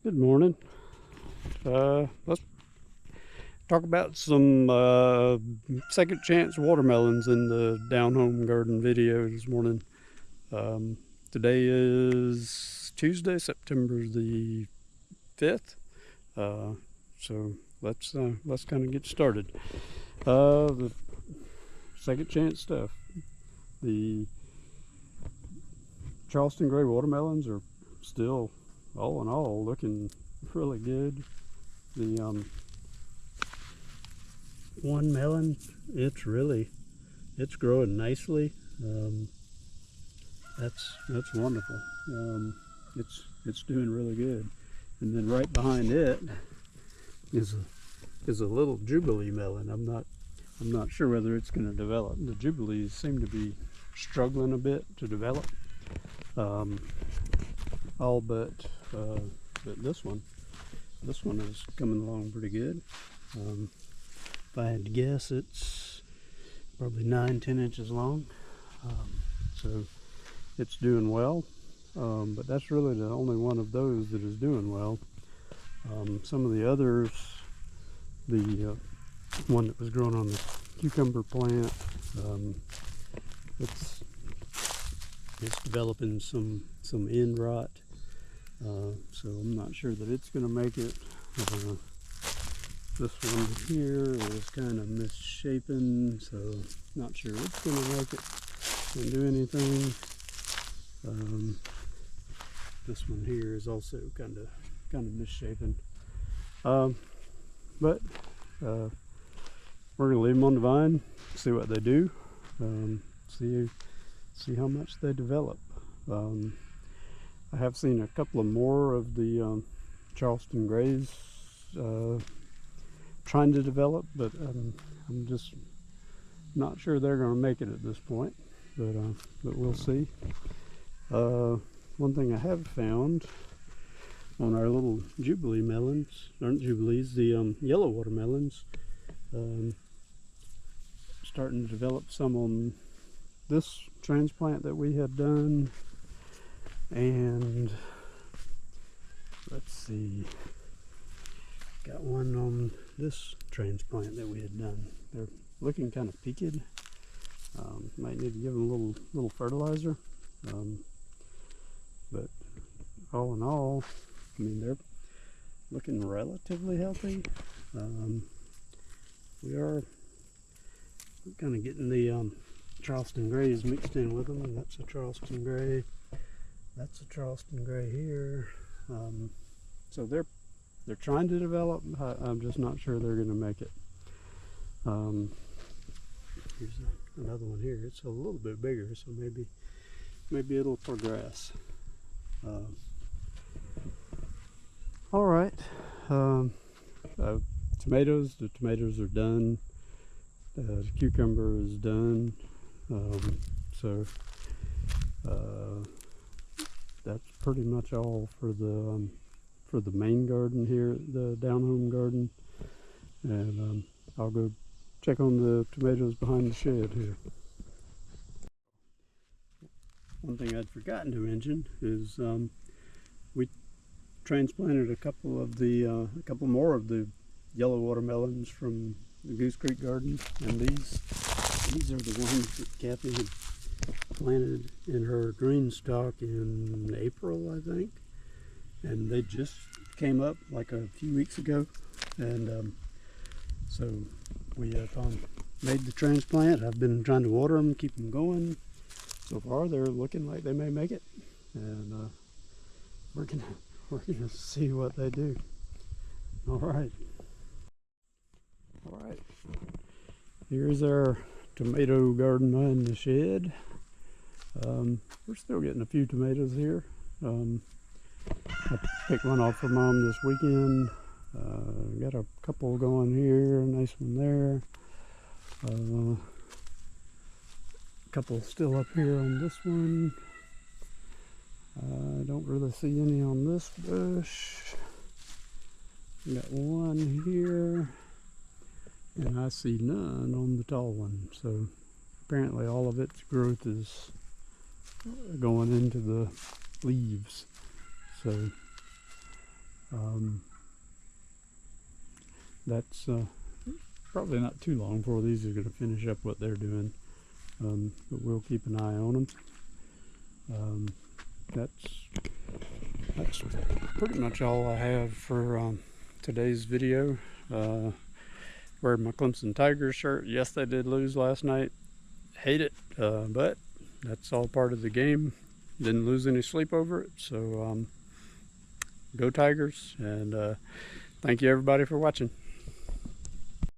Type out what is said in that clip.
Good morning. Let's talk about some second chance watermelons in the down home garden video this morning. Today is Tuesday, September the 5th. So let's kind of get started. The second chance stuff. The Charleston Gray watermelons are still, all in all, looking really good. The one melon, it's growing nicely. That's wonderful. It's doing really good. And then right behind it is a little Jubilee melon. I'm not sure whether it's going to develop. The Jubilees seem to be struggling a bit to develop. All but this one is coming along pretty good. If I had to guess, it's probably 9-10 inches long. So it's doing well, but that's really the only one of those that is doing well. Some of the others, the one that was growing on the cucumber plant, it's developing some end rot, so I'm not sure that it's going to make it. This one here is kind of misshapen, so not sure it's going to make it and do anything. This one here is also kind of misshapen, but we're going to leave them on the vine, see what they do, see how much they develop. I have seen a couple of more of the Charleston Grays trying to develop, but I'm just not sure they're going to make it at this point, but we'll see. One thing I have found on our little Jubilee melons, aren't Jubilees, the yellow watermelons, starting to develop some on this transplant that we had done, and let's see, got one on this transplant that we had done. They're looking kind of peaked. Might need to give them a little fertilizer, but all in all, I mean, they're looking relatively healthy. We are kind of getting the Charleston Grays mixed in with them. That's a Charleston Gray. That's a Charleston Gray here. So they're trying to develop. I'm just not sure they're going to make it. Here's another one here. It's a little bit bigger, so maybe it'll progress. All right. Tomatoes. The tomatoes are done. The cucumber is done. So that's pretty much all for the main garden here, the down home garden, and I'll go check on the tomatoes behind the shed here. One thing I'd forgotten to mention is we transplanted a couple more of the yellow watermelons from the Goose Creek garden, and these are the ones that Kathy had planted in her green stock in April, I think, and they just came up like a few weeks ago, and so we made the transplant. I've been trying to water them, keep them going. So far they're looking like they may make it, and we're gonna see what they do. All right, here's our tomato garden behind the shed. We're still getting a few tomatoes here. I picked one off for Mom this weekend. Got a couple going here, a nice one there. A couple still up here on this one. I don't really see any on this bush. Got one here, and I see none on the tall one. So apparently all of its growth is going into the leaves. So That's probably not too long before these are going to finish up what they're doing, but we'll keep an eye on them. That's pretty much all I have for today's video. Wearing my Clemson Tigers shirt. Yes, they did lose last night. Hate it, but that's all part of the game. Didn't lose any sleep over it, so go Tigers, and thank you everybody for watching.